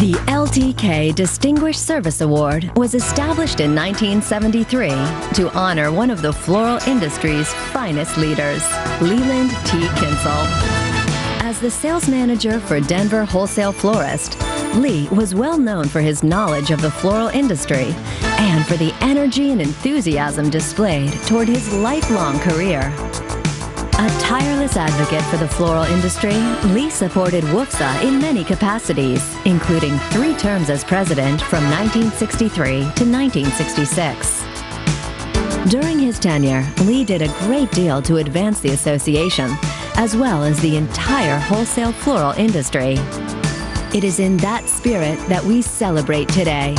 The LTK Distinguished Service Award was established in 1973 to honor one of the floral industry's finest leaders, Leland T. Kintzele. As the sales manager for Denver Wholesale Florist, Lee was well known for his knowledge of the floral industry and for the energy and enthusiasm displayed toward his lifelong career. A tireless advocate for the floral industry, Lee supported WFFSA in many capacities, including 3 terms as president from 1963 to 1966. During his tenure, Lee did a great deal to advance the association, as well as the entire wholesale floral industry. It is in that spirit that we celebrate today.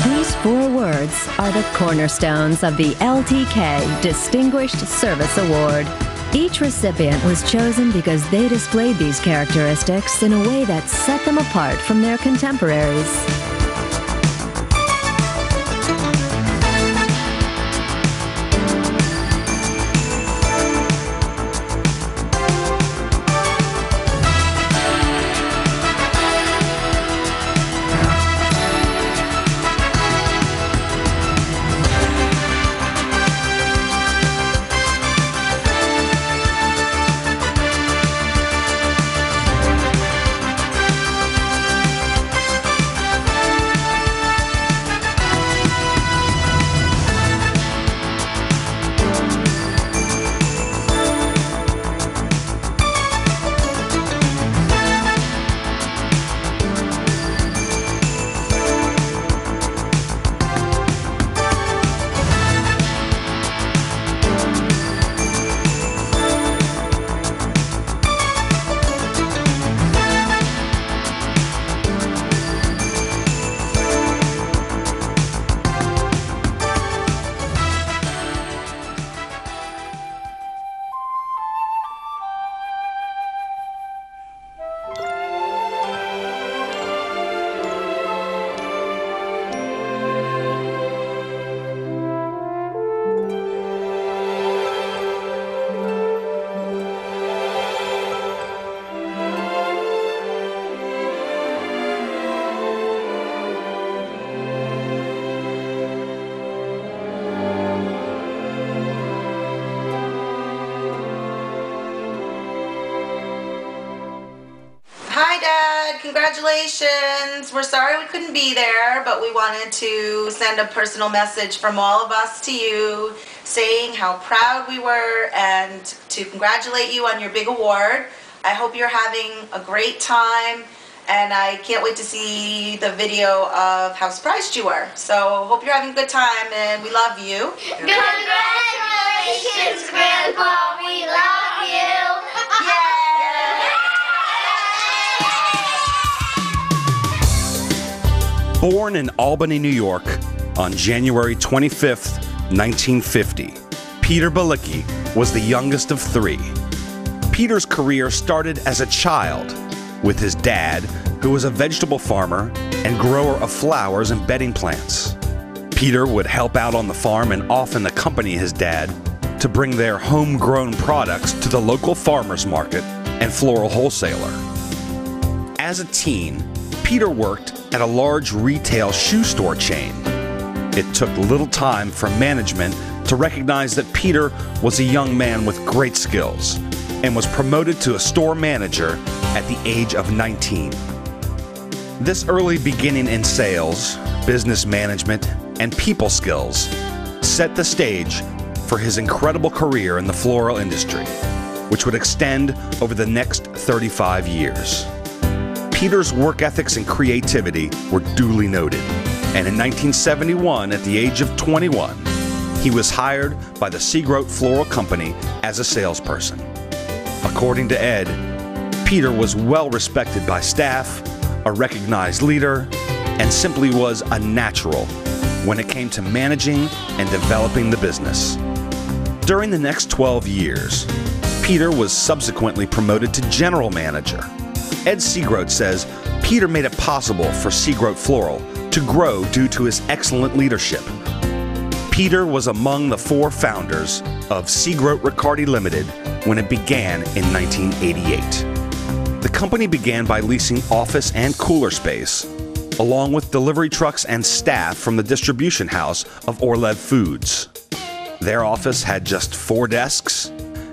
These 4 words are the cornerstones of the LTK Distinguished Service Award. Each recipient was chosen because they displayed these characteristics in a way that set them apart from their contemporaries. Hi Dad, congratulations. We're sorry we couldn't be there, but we wanted to send a personal message from all of us to you saying how proud we were and to congratulate you on your big award. I hope you're having a great time and I can't wait to see the video of how surprised you were. So hope you're having a good time and we love you. Congratulations, Grandpa, we love you. Yay! Born in Albany, New York on January 25th, 1950, Peter Bilicki was the youngest of 3. Peter's career started as a child with his dad, who was a vegetable farmer and grower of flowers and bedding plants. Peter would help out on the farm and often accompany his dad to bring their homegrown products to the local farmers market and floral wholesaler. As a teen, Peter worked at a large retail shoe store chain. It took little time for management to recognize that Peter was a young man with great skills and was promoted to a store manager at the age of 19. This early beginning in sales, business management, and people skills set the stage for his incredible career in the floral industry, which would extend over the next 35 years. Peter's work ethics and creativity were duly noted, and in 1971, at the age of 21, he was hired by the Seagroat Floral Company as a salesperson. According to Ed, Peter was well respected by staff, a recognized leader, and simply was a natural when it came to managing and developing the business. During the next 12 years, Peter was subsequently promoted to general manager. Ed Seagroat says Peter made it possible for Seagroat Floral to grow due to his excellent leadership. Peter was among the 4 founders of Seagroat Riccardi Limited when it began in 1988. The company began by leasing office and cooler space, along with delivery trucks and staff from the distribution house of Orlev Foods. Their office had just 4 desks,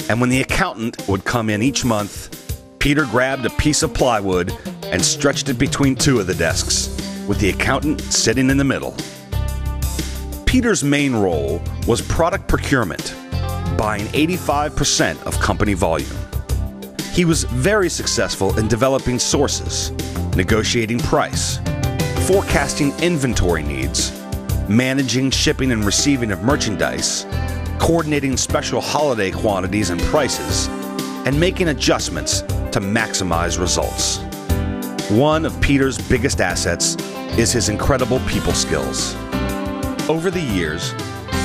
and when the accountant would come in each month, Peter grabbed a piece of plywood and stretched it between 2 of the desks, with the accountant sitting in the middle. Peter's main role was product procurement, buying 85% of company volume. He was very successful in developing sources, negotiating price, forecasting inventory needs, managing shipping and receiving of merchandise, coordinating special holiday quantities and prices, and making adjustments to maximize results. One of Peter's biggest assets is his incredible people skills. Over the years,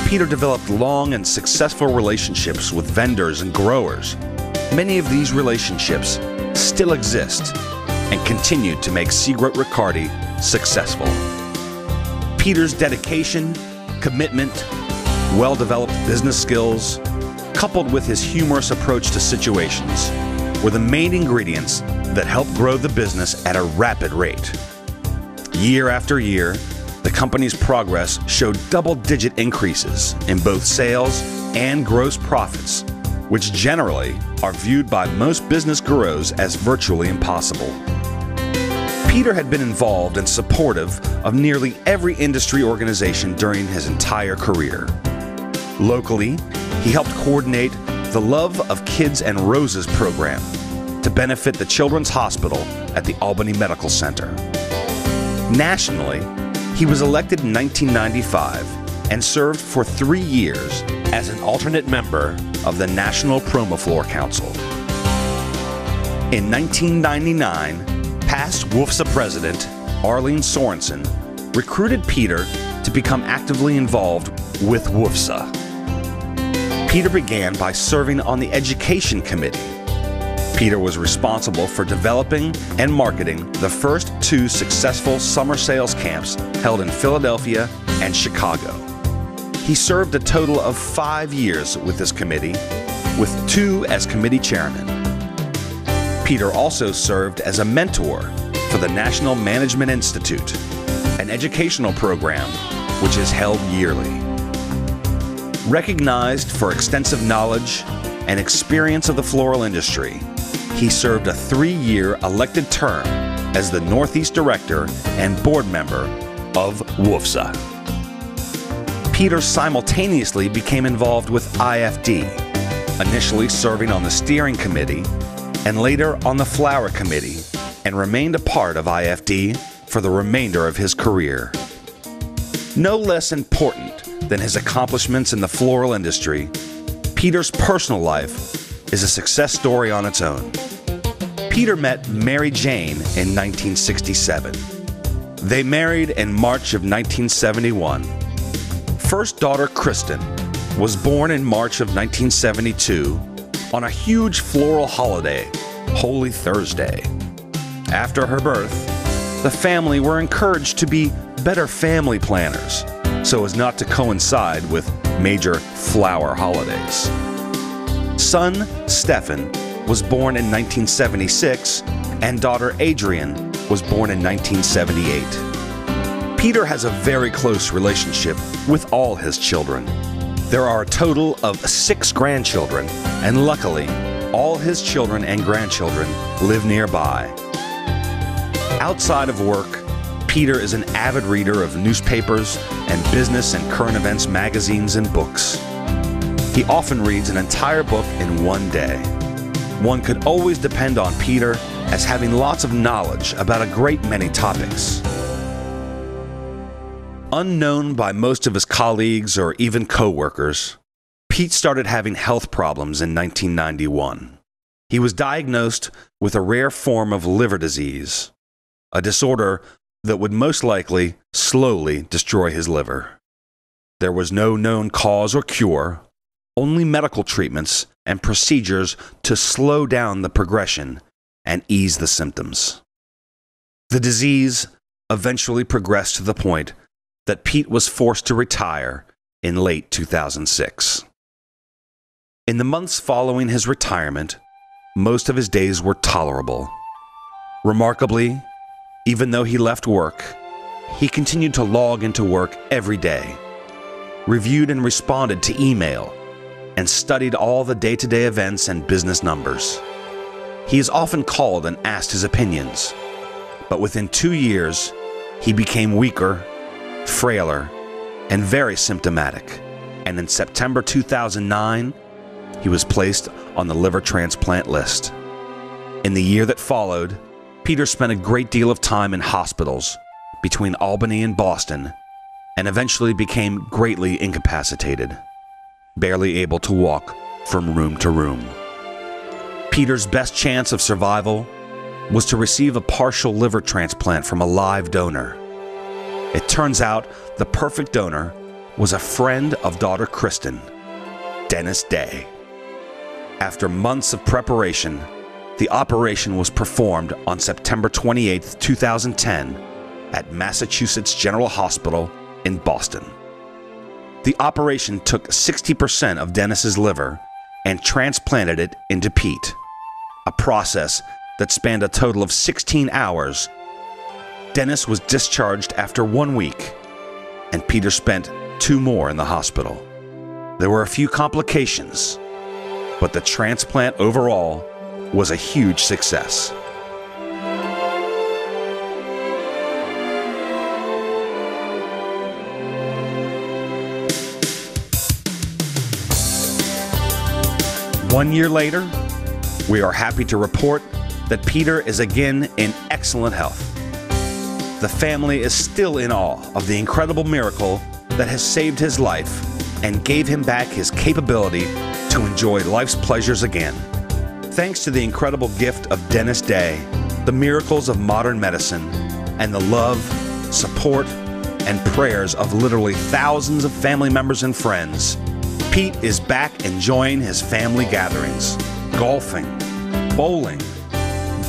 Peter developed long and successful relationships with vendors and growers. Many of these relationships still exist and continue to make Seagroat Riccardi successful. Peter's dedication, commitment, well-developed business skills, coupled with his humorous approach to situations, were the main ingredients that helped grow the business at a rapid rate. Year after year, the company's progress showed double-digit increases in both sales and gross profits, which generally are viewed by most business gurus as virtually impossible. Peter had been involved and supportive of nearly every industry organization during his entire career. Locally, he helped coordinate the Love of Kids and Roses program to benefit the Children's Hospital at the Albany Medical Center. Nationally, he was elected in 1995 and served for 3 years as an alternate member of the National Promoflor Council. In 1999, past WFFSA president Arlene Sorensen recruited Peter to become actively involved with WFFSA. Peter began by serving on the Education Committee. Peter was responsible for developing and marketing the first 2 successful summer sales camps held in Philadelphia and Chicago. He served a total of 5 years with this committee, with 2 as committee chairman. Peter also served as a mentor for the National Management Institute, an educational program which is held yearly. Recognized for extensive knowledge and experience of the floral industry, he served a 3-year elected term as the Northeast Director and board member of WFFSA. Peter simultaneously became involved with IFD, initially serving on the steering committee and later on the flower committee, and remained a part of IFD for the remainder of his career. No less important than his accomplishments in the floral industry, Peter's personal life is a success story on its own. Peter met Mary Jane in 1967. They married in March of 1971. First daughter, Kristen, was born in March of 1972 on a huge floral holiday, Holy Thursday. After her birth, the family were encouraged to be better family planners so as not to coincide with major flower holidays. Son, Stephen, was born in 1976, and daughter Adrian was born in 1978. Peter has a very close relationship with all his children. There are a total of 6 grandchildren, and luckily, all his children and grandchildren live nearby. Outside of work, Peter is an avid reader of newspapers and business and current events magazines and books. He often reads an entire book in one day. One could always depend on Peter as having lots of knowledge about a great many topics. Unknown by most of his colleagues or even co-workers, Pete started having health problems in 1991. He was diagnosed with a rare form of liver disease, a disorder that would most likely slowly destroy his liver. There was no known cause or cure, only medical treatments and procedures to slow down the progression and ease the symptoms. The disease eventually progressed to the point that Pete was forced to retire in late 2006. In the months following his retirement, most of his days were tolerable. Remarkably, even though he left work, he continued to log into work every day, reviewed and responded to email, and studied all the day-to-day events and business numbers. He is often called and asked his opinions, but within 2 years, he became weaker, frailer, and very symptomatic. And in September 2009, he was placed on the liver transplant list. In the year that followed, Peter spent a great deal of time in hospitals between Albany and Boston, and eventually became greatly incapacitated, barely able to walk from room to room. Peter's best chance of survival was to receive a partial liver transplant from a live donor. It turns out the perfect donor was a friend of daughter Kristen, Dennis Day. After months of preparation, the operation was performed on September 28, 2010, at Massachusetts General Hospital in Boston. The operation took 60% of Dennis's liver and transplanted it into Pete, a process that spanned a total of 16 hours. Dennis was discharged after 1 week, and Peter spent 2 more in the hospital. There were a few complications, but the transplant overall was a huge success. One year later, we are happy to report that Peter is again in excellent health. The family is still in awe of the incredible miracle that has saved his life and gave him back his capability to enjoy life's pleasures again. Thanks to the incredible gift of Dennis Day, the miracles of modern medicine, and the love, support, and prayers of literally thousands of family members and friends, Pete is back enjoying his family gatherings, golfing, bowling,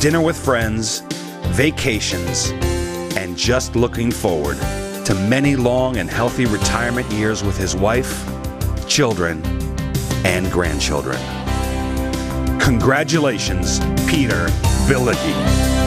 dinner with friends, vacations, and just looking forward to many long and healthy retirement years with his wife, children, and grandchildren. Congratulations, Peter Bilicki.